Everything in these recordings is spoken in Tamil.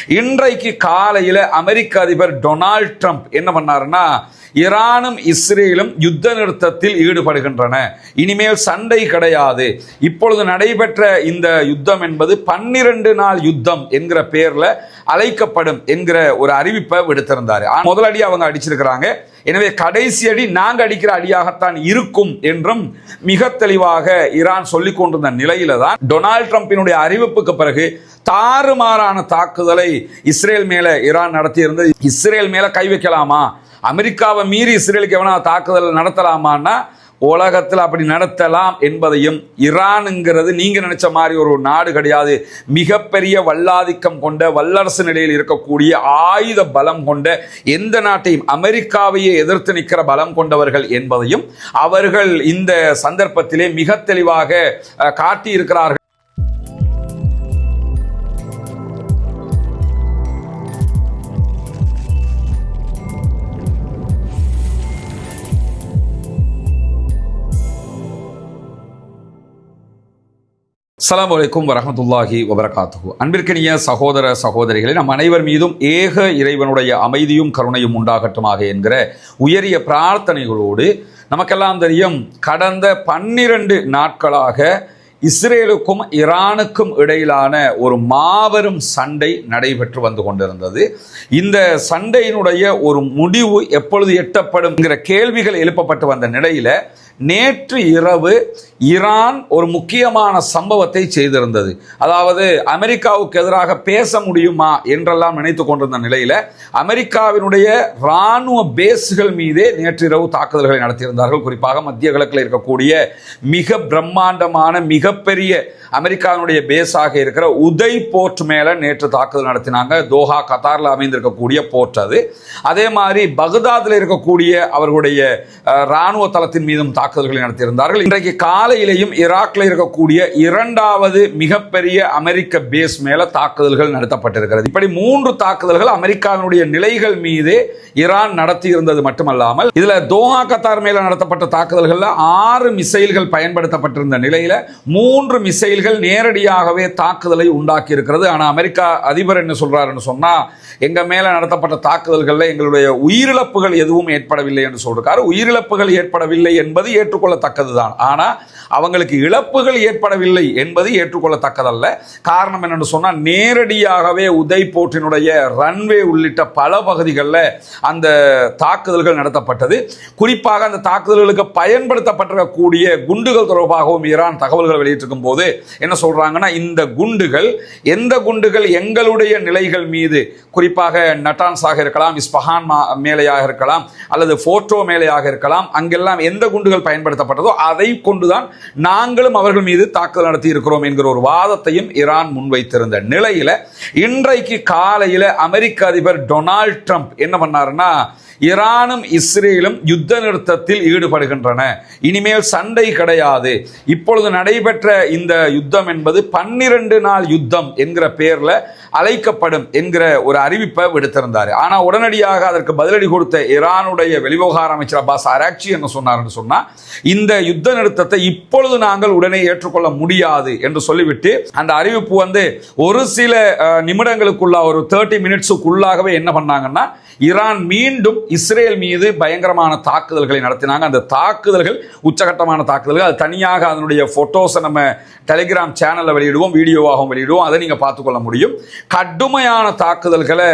இன்றைக்கு காலையில் அமெரிக்க அதிபர் டொனால்ட் ட்ரம்ப் என்ன பண்ணாருன்னா, ஈரானும் இஸ்ரேலும் யுத்த நிறுத்தத்தில் ஈடுபடுகின்றன, இனிமேல் சண்டை கிடையாது, இப்பொழுது நடைபெற்ற இந்த யுத்தம் என்பது 12 நாள் யுத்தம் என்கிற பெயர்ல அழைக்கப்படும் என்கிற ஒரு அறிவிப்பை விடுத்திருந்தாரு. முதல் அடி அவங்க அடிச்சிருக்கிறாங்க, எனவே கடைசி அடி நாங்க அடிக்கிற அடியாகத்தான் இருக்கும் என்றும் மிக தெளிவாக ஈரான் சொல்லிக் கொண்டிருந்த நிலையில தான் டொனால்ட் ட்ரம்பினுடைய அறிவிப்புக்கு பிறகு தாறுமாறான தாக்குதலை இஸ்ரேல் மேல ஈரான் நடத்தியிருந்தது. இஸ்ரேல் மேல கை வைக்கலாமா, அமெரிக்காவை மீறி இஸ்ரேலுக்கு எவனா தாக்குதல் நடத்தலாமான்னா உலகத்தில் அப்படி நடத்தலாம் என்பதையும், ஈரானுங்கிறது நீங்க நினைச்ச மாதிரி ஒரு நாடு கிடையாது, மிகப்பெரிய வல்லாதிக்கம் கொண்ட வல்லரசு நிலையில் இருக்கக்கூடிய ஆயுத பலம் கொண்ட எந்த நாட்டையும் அமெரிக்காவையே எதிர்த்து நிற்கிற பலம் கொண்டவர்கள் என்பதையும் அவர்கள் இந்த சந்தர்ப்பத்திலே மிக தெளிவாக காட்டியிருக்கிறார்கள். அஸ்ஸலாமு அலைக்கும் வரஹ்மத்துல்லாஹி வபரகாத்துஹு. அன்பிற்கினிய சகோதர சகோதரிகளே, நம் அனைவர் மீதும் ஏக இறைவனுடைய அமைதியும் கருணையும் உண்டாகட்டுமாக என்கிற உயரிய பிரார்த்தனைகளோடு, நமக்கெல்லாம் தெரியும் கடந்த 12 நாட்களாக இஸ்ரேலுக்கும் ஈரானுக்கும் இடையிலான ஒரு மாபெரும் சண்டை நடைபெற்று வந்து கொண்டிருந்தது. இந்த சண்டையினுடைய ஒரு முடிவு எப்பொழுது எட்டப்படும் என்கிற கேள்விகள் எழுப்பப்பட்டு வந்த நிலையில நேற்று இரவு ஈரான் ஒரு முக்கியமான சம்பவத்தை செய்திருந்தது. அதாவது அமெரிக்காவுக்கு எதிராக பேச முடியுமா என்றெல்லாம் நினைத்து கொண்டிருந்த நிலையில அமெரிக்காவினுடைய இராணுவ பேஸ்கள் மீதே நேற்று இரவு தாக்குதல்களை நடத்தியிருந்தார்கள். குறிப்பாக மத்திய கிழக்கில் இருக்கக்கூடிய மிக பிரம்மாண்டமான மிகப்பெரிய அமெரிக்காவினுடைய பேஸாக இருக்கிற உதய் போர்ட் மேல நேற்று தாக்குதல் நடத்தினாங்க. தோஹா கத்தாரில் அமைந்திருக்கக்கூடிய போர்ட் அது. அதே மாதிரி பகதாதில் இருக்கக்கூடிய அவர்களுடைய இராணுவ தளத்தின் மீதும் தாக்குதல்களை நடத்தியிருந்தார்கள். இன்றைக்கு காலையிலேயும் ஈராக்ல இருக்கக்கூடிய 2வது மிகப்பெரிய அமெரிக்க பேஸ் மேல தாக்குதல்கள் நடத்தப்பட்டிருக்கிறது. இப்படி 3 தாக்குதல்கள் அமெரிக்காவினுடைய நிலைகள் மீது ஈரான் நடத்தி இருந்தது மட்டுமல்லாமல், இதுல தோஹா கத்தார் மேல நடத்தப்பட்ட தாக்குதல்கள்ல 6 மிசைல்கள் பயன்படுத்தப்பட்டிருந்த நிலையில 3 மிசைல்கள் நேரடியாகவே தாக்குதலை உண்டாக்கி இருக்கிறது. ஆனா அமெரிக்கா அதிபர் என்ன சொல்றாருன்னு சொன்னா, எங்க மேல நடத்தப்பட்ட தாக்குதல்கள்ல எங்களுடைய உயிரிழப்புகள் எதுவும் ஏற்படவில்லை என்று சொல்றாரு. உயிரிழப்புகள் ஏற்படவில்லை என்பது ஏற்றுக்கொள்ளத்தக்கதுதான், ஆனா அவங்களுக்கு இழப்புகள் ஏற்படவில்லை என்பது ஏற்றுக்கொள்ளத்தக்கதல்ல. காரணம் என்னன்னு சொன்னா, நேரடியாகவே உதய் போர்ட்டினுடைய ரன்வே உள்ளிட்ட பல பகுதிகளில் அந்த தாக்குதல்கள் நடத்தப்பட்டது. குறிப்பாக அந்த தாக்குதல்களுக்கு பயன்படுத்தப்பட்டிருக்கக்கூடிய குண்டுகள் தொடர்பாகவும் ஈரான் தகவல்கள் வெளியிட்டிருக்கும் போது என்ன சொல்றாங்கன்னா, இந்த குண்டுகள் எந்த குண்டுகள் எங்களுடைய நிலைகள் மீது, குறிப்பாக நட்டான்ஸாக இருக்கலாம், இஸ்பஹான் மேலையாக இருக்கலாம், அல்லது போர்ட்டோ மேலையாக இருக்கலாம், அங்கெல்லாம் எந்த குண்டுகள் பயன்படுத்தப்பட்டதோ அதை கொண்டுதான் நாங்களும் அவர்கள் மீது தாக்குதல் நடத்தி இருக்கிறோம் என்கிற ஒரு வாதத்தையும் ஈரான் முன்வைத்திருந்த நிலையில இன்றைக்கு காலையில் அமெரிக்க அதிபர் டொனால்ட் ட்ரம்ப் என்ன பண்ணாருன்னா, ஈரானும் இஸ்ரேலும் யுத்த நிறுத்தத்தில் ஈடுபடுகின்றன, இனிமேல் சண்டை கிடையாது, இப்பொழுது நடைபெற்ற இந்த யுத்தம் என்பது 12 நாள் யுத்தம் என்கிற பெயர்ல அழைக்கப்படும் என்கிற ஒரு அறிவிப்பை விடுத்திருந்தார். ஆனா உடனடியாக அதற்கு பதிலடி கொடுத்த ஈரானுடைய வெளிவிவகார அமைச்சர் அப்பாஸ் அராக்சி என்ன சொன்னார்னு சொன்னா, இந்த யுத்த நிறுத்தத்தை இப்பொழுது நாங்கள் உடனே ஏற்றுக்கொள்ள முடியாது என்று சொல்லிவிட்டு அந்த அறிவிப்பு ஒரு சில நிமிடங்களுக்குள்ள, ஒரு 30 மினிட்ஸுக்குள்ளாகவே என்ன பண்ணாங்கன்னா, ஈரான் மீண்டும் இஸ்ரேல் மீது பயங்கரமான தாக்குதல்களை நடத்தினாங்க. அந்த தாக்குதல்கள் உச்சகட்டமான தாக்குதல்கள். அது தனியாக அதனுடைய போட்டோஸை நம்ம டெலிகிராம் சேனல்ல வெளியிடுவோம், வீடியோவாகவும் வெளியிடுவோம், அதை நீங்க பார்த்துக்கொள்ள முடியும். கடுமையான தாக்குதல்களை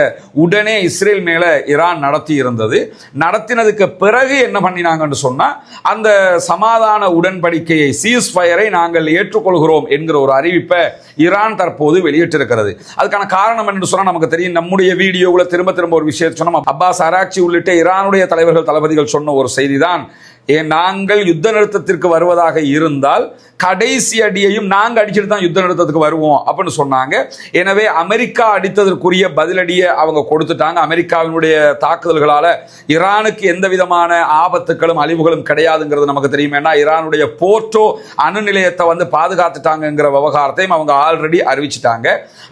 உடனே இஸ்ரேல் மேல ஈரான் நடத்தி இருந்தது. நடத்தினதுக்கு பிறகு என்ன பண்ணினாங்கன்னு சொன்னா, அந்த சமாதான உடன்படிக்கையை, சீஸ் ஃபயரை நாங்கள் ஏற்றுக்கொள்கிறோம் என்கிற ஒரு அறிவிப்பை ஈரான் தற்போது வெளியிட்டிருக்கிறது. அதுக்கான காரணம் என்று சொன்னா நமக்கு தெரியும். நம்முடைய வீடியோவுல திரும்ப திரும்ப ஒரு விஷயத்தை சொன்னோம். அப்பாஸ் அராக்சி உள்ளிட்ட ஈரானுடைய தலைவர்கள், தளபதிகள் சொன்ன ஒரு செய்திதான், நாங்கள் யுத்த நிறுத்தத்திற்கு வருவதாக இருந்தால் கடைசி அடியையும் நாங்க அடிச்சுட்டு தான் யுத்த நிறுத்தத்துக்கு வருவோம் அப்படின்னு சொன்னாங்க. எனவே அமெரிக்கா அடித்ததற்குரிய பதிலடியை அவங்க கொடுத்துட்டாங்க. அமெரிக்காவினுடைய தாக்குதல்களால ஈரானுக்கு எந்த விதமான ஆபத்துகளும் அழிவுகளும் கிடையாதுங்கிறது நமக்கு தெரியும். ஏன்னா ஈரானுடைய போர்ட்டோ அணு நிலையத்தை பாதுகாத்துட்டாங்கிற விவகாரத்தையும் அவங்க ஆல்ரெடி அறிவிச்சிட்டாங்க.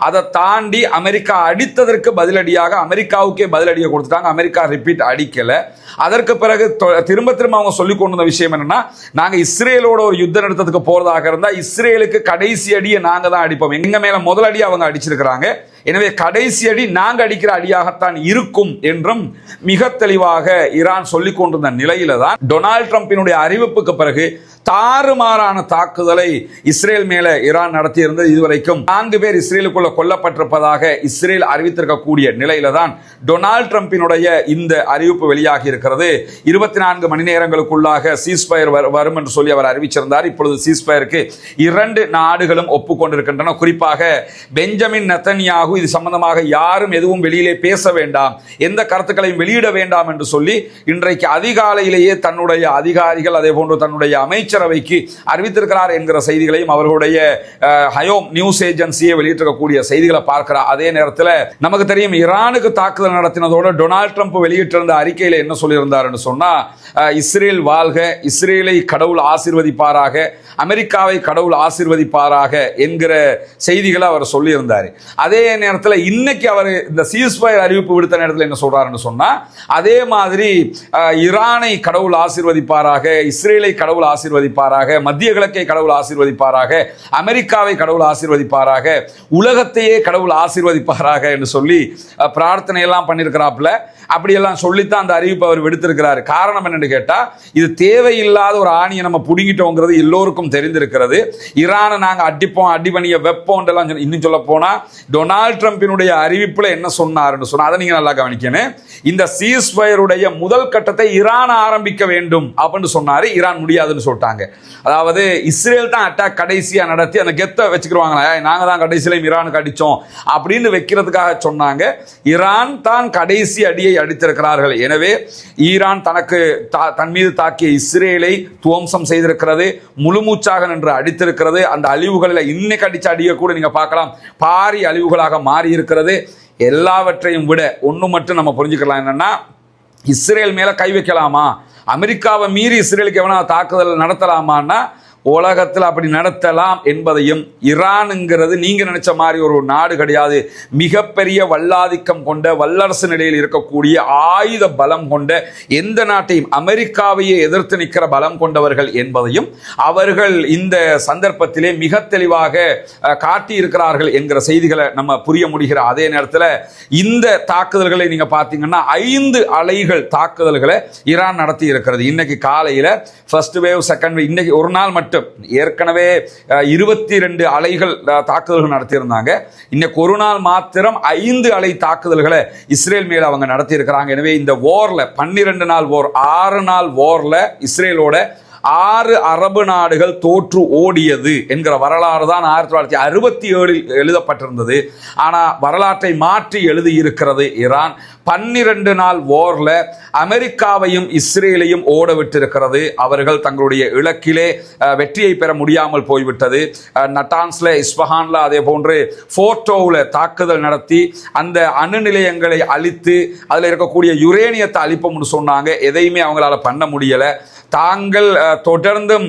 அதை தாண்டி அமெரிக்கா அடித்ததற்கு பதிலடியாக அமெரிக்காவுக்கே பதிலடியை கொடுத்துட்டாங்க. அமெரிக்கா ரிப்பீட் அடிக்கல. அதற்கு பிறகு திரும்ப திரும்ப அவங்க சொல்லிக் கொண்ட விஷயம் என்னன்னா, நாங்க இஸ்ரேலோட ஒரு யுத்த நிறுத்தத்துக்கு போறதாக இருந்தா இஸ்ரேலுக்கு கடைசி அடியை நாங்க தான் அடிப்போம். எங்க மேல முதல் அடி அவங்க அடிச்சிருக்கிறாங்க. எனவே கடைசி அடி நாங்கள் அடிக்கிற அடியாகத்தான் இருக்கும் என்றும் மிக தெளிவாக ஈரான் சொல்லிக் கொண்டிருந்த நிலையில தான் டொனால்ட் ட்ரம்பினுடைய அறிவிப்புக்கு பிறகு தாறுமாறான தாக்குதலை இஸ்ரேல் மேல ஈரான் நடத்தியிருந்தது. இதுவரைக்கும் 4 பேர் இஸ்ரேலுக்குள்ள கொல்லப்பட்டிருப்பதாக இஸ்ரேல் அறிவித்திருக்கக்கூடிய நிலையில தான் டொனால்ட் ட்ரம்பினுடைய இந்த அறிவிப்பு வெளியாகி இருக்கிறது. 24 மணி நேரங்களுக்குள்ளாக சீஸ்ஃபயர் வரும் என்று சொல்லி அவர் அறிவிச்சிருந்தார். இப்பொழுது சீஸ்ஃபயருக்கு 2 நாடுகளும் ஒப்புக்கொண்டிருக்கின்றன. குறிப்பாக பெஞ்சமின் நெத்தன்யாகு இது சம்பந்தமாக யாரும் எதுவும் வெளியிலே பேச வேண்டாம், எந்த கருத்துக்களையும் வெளியிட வேண்டாம் என்று சொல்லி இன்றைக்கு அதிகாலையிலேயே தன்னுடைய அதிகாரிகள் அதே போன்று தன்னுடைய அமைச்சரவைக்கு அறிவித்திருக்கிறார் என்கிற செய்திகளையும் அவர்களுடைய ஹயோம் நியூஸ் ஏஜென்சியை வெளியிட்டிருக்கக்கூடிய செய்திகளை பார்க்கிறார். அதே நேரத்தில் நமக்கு தெரியும் ஈரானுக்கு தாக்குதல் நடத்தினதோடு டொனால்ட் ட்ரம்ப் வெளியிட்டிருந்த அறிக்கையில் என்ன சொல்லியிருந்தார் என்று சொன்னா, இஸ்ரேல் வாழ்க, இஸ்ரேலை கடவுள் ஆசீர்வதிப்பாராக, அமெரிக்காவை கடவுள் ஆசீர்வதிப்பாராக என்கிற செய்திகளை அவர் சொல்லியிருந்தார். அதே நேரத்தில் இன்னைக்கு அவர் இந்த சீஸ்ஃபயர் அறிவிப்பு விடுத்த நேரத்தில் என்ன சொல்றாருன்னு சொன்னா, அதே மாதிரி ஈரானை கடவுள் ஆசீர்வதிப்பாராக, இஸ்ரேலை கடவுள் ஆசீர்வதிப்பாராக, மத்திய கிழக்கை கடவுள் ஆசீர்வதிப்பாராக, அமெரிக்காவை கடவுள் ஆசீர்வதிப்பாராக, உலகத்தையே கடவுள் ஆசீர்வதிப்பாராக என்று சொல்லி பிரார்த்தனை எல்லாம் பண்ணியிருக்கிறாப்புல. அப்படியெல்லாம் சொல்லித்தான் அந்த அறிவிப்பு அவர் விடுத்திருக்கிறார். காரணம் என்னன்னு கேட்டா, இது தேவையில்லாத ஒரு ஆணியை நம்ம புடுங்கிட்டோங்கிறது எல்லோருக்கும் தெரிந்திருக்கிறது. ஈரானை நாங்க அடிப்போம், அடிபணிய வெப்போம் இன்னும் சொல்ல போனா டொனால்ட் ட்ரம்பினுடைய அறிவிப்புல என்ன சொன்னார்னு சொன்னா, அதை நீங்க நல்லா கவனிக்கணும். இந்த சீஸ்ஃபயருடைய முதல் கட்டத்தை ஈரான் ஆரம்பிக்க வேண்டும் அப்படின்னு சொன்னாரு. ஈரான் முடியாதுன்னு சொல்லிட்டாங்க. அதாவது இஸ்ரேல் தான் அட்டாக் கடைசியா நடத்தி அந்த கெத்தை வச்சுக்கிடுவாங்களா, நாங்க தான் கடைசியில ஈரானுக்கு அடிச்சோம் அப்படின்னு வைக்கிறதுக்காக சொன்னாங்க. ஈரான் தான் கடைசி அடியை அடித்திருக்கிறார்கள். எனவே ஈரான் தனக்கு தன் மீது தாக்கிய இஸ்ரேலை துவம்சம் செய்திருக்கிறது, முழுமூச்சாக நின்று அடித்திருக்கிறது. அந்த அழிவுகளில் இன்னைக்கு அடிச்ச அடியை கூட நீங்க பார்க்கலாம், பாரி அழிவுகளாக மாறி இருக்கிறது. எல்லாவற்றையும் விட ஒன்று மட்டும் நம்ம புரிஞ்சுக்கலாம், என்னன்னா இஸ்ரேல் மேல கை வைக்கலாமா, அமெரிக்காவை மீறி இஸ்ரேலுக்கு எவனா தாக்குதல் நடத்தலாமான்னா உலகத்தில் அப்படி நடத்தலாம் என்பதையும், ஈரானுங்கிறது நீங்க நினைச்ச மாதிரி ஒரு நாடு கிடையாது, மிகப்பெரிய வல்லாதிக்கம் கொண்ட வல்லரசு நிலையில் இருக்கக்கூடிய ஆயுத பலம் கொண்ட எந்த நாட்டையும் அமெரிக்காவையே எதிர்த்து நிற்கிற பலம் கொண்டவர்கள் என்பதையும் அவர்கள் இந்த சந்தர்ப்பத்திலே மிக தெளிவாக காட்டியிருக்கிறார்கள் என்கிற செய்திகளை நம்ம புரிய முடிகிற அதே நேரத்தில் இந்த தாக்குதல்களை நீங்க பார்த்தீங்கன்னா 5 அலைகள் தாக்குதல்களை ஈரான் நடத்தி இருக்கிறது. இன்னைக்கு காலையில் ஃபர்ஸ்ட் வேவ், செகண்ட் வேவ், இன்னைக்கு ஒரு நாள் மட்டும் ஏற்கனவே 22 அலைகள் தாக்குதல்கள் நடத்தியிருந்தாங்க. இன்னைக்கு ஒரு நாள் மாத்திரம் 5 அலை தாக்குதல்களை இஸ்ரேல் மேல அவங்க நடத்தி இருக்கிறாங்க. எனவே இந்த வார்ல 12 நாள் வார், 6 நாள் வார்ல இஸ்ரேலோட 6 அரபு நாடுகள் தோற்று ஓடியது என்கிற வரலாறு தான் 1967 எழுதப்பட்டிருந்தது. ஆனா வரலாற்றை மாற்றி எழுதி இருக்கிறது ஈரான். 12 நாள் வார்ல அமெரிக்காவையும் இஸ்ரேலையும் ஓட விட்டிருக்கிறது. அவர்கள் தங்களுடைய இலக்கிலே வெற்றியை பெற முடியாமல் போய்விட்டது. நட்டான்ஸ்ல, இஸ்பஹான்ல, அதே போன்று போர்ட்டோவில் தாக்குதல் நடத்தி அந்த அணு நிலையங்களை அழித்து அதில் இருக்கக்கூடிய யுரேனியத்தை அழிப்போம்னு சொன்னாங்க. எதையுமே அவங்களால பண்ண முடியல. தாங்கள் தொடர்ந்தும்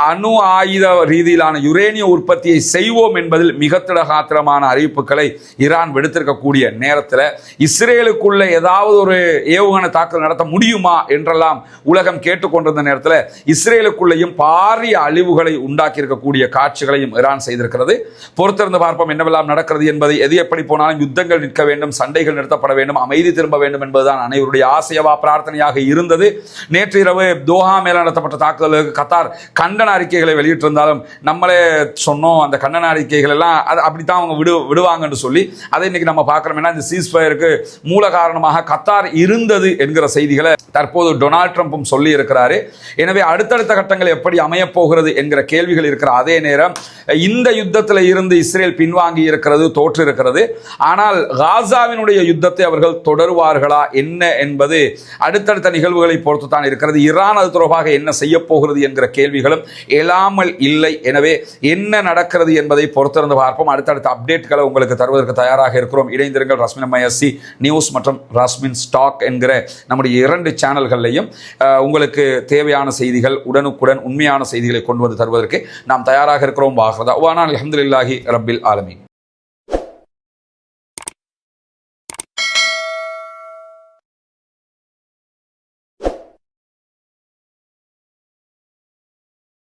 அணு ஆயுத ரீதியிலான யுரேனிய உற்பத்தியை செய்வோம் என்பதில் மிக திடகாத்திரமான அறிவிப்புகளை ஈரான் விடுத்திருக்கக்கூடிய நேரத்தில் இஸ்ரேலுக்குள்ள ஏதாவது ஒரு ஏவுகணை தாக்குதல் நடத்த முடியுமா என்றெல்லாம் உலகம் கேட்டுக்கொண்டிருந்த நேரத்தில் இஸ்ரேலுக்குள்ளேயும் பாரிய அழிவுகளை உண்டாக்கி இருக்கக்கூடிய காட்சிகளையும் ஈரான் செய்திருக்கிறது. பொறுத்திருந்து பார்ப்போம் என்னவெல்லாம் நடக்கிறது என்பதை. எது எப்படி போனாலும் யுத்தங்கள் நிற்க வேண்டும், சண்டைகள் நிறுத்தப்பட வேண்டும், அமைதி திரும்ப வேண்டும் என்பதுதான் அனைவருடைய ஆசையவா பிரார்த்தனையாக இருந்தது. நேற்று இரவு தோஹா மேல நடத்தப்பட்ட தாக்குதலுக்கு கத்தார் கண்டன அறிக்கைகளை வெளியிட்டிருந்தாலும் நம்மளே சொன்னோம், அந்த கண்டன அறிக்கைகள் எல்லாம் அப்படித்தான் அவங்க விடுவாங்கன்னு சொல்லி அதை இன்னைக்கு நம்ம பார்க்கிறோம். இந்த சீஸ்ஃபயருக்கு மூல காரணமாக கத்தார் இருந்தது என்கிற செய்திகளை தற்போது டொனால்ட் ட்ரம்பும் சொல்லி இருக்கிறாரு. எனவே அடுத்தடுத்த கட்டங்கள் எப்படி அமைய போகிறது என்கிற கேள்விகள் இருக்கிற அதே நேரம் இந்த யுத்தத்தில் இருந்து இஸ்ரேல் பின்வாங்கி இருக்கிறது, தோற்று இருக்கிறது. ஆனால் காசாவினுடைய யுத்தத்தை அவர்கள் தொடருவார்களா என்ன என்பது அடுத்தடுத்த நிகழ்வுகளை பொறுத்து தான் இருக்கிறது. ஈரான் அது தொடர்பாக என்ன செய்ய போகிறது என்கிற கேள்விகளும் எழாமல் இல்லை. எனவே என்ன நடக்கிறது என்பதை பொறுத்திருந்து பார்ப்போம். அடுத்தடுத்த அப்டேட்களை உங்களுக்கு தருவதற்கு தயாராக இருக்கிறோம். இணைந்திருங்கள். ரஸ்மின் MISC நியூஸ் மற்றும் ரஸ்மின் ஸ்டாக் என்கிற நம்முடைய 2 சேனல்களையும் உங்களுக்கு தேவையான செய்திகள் உடனுக்குடன் உண்மையான செய்திகளை கொண்டு வந்து தருவதற்கு நாம் தயாராக இருக்கிறோம். வாஹ்ரதா வானா அல்ஹம்துலில்லாஹி ரப்பில் ஆலமீன்.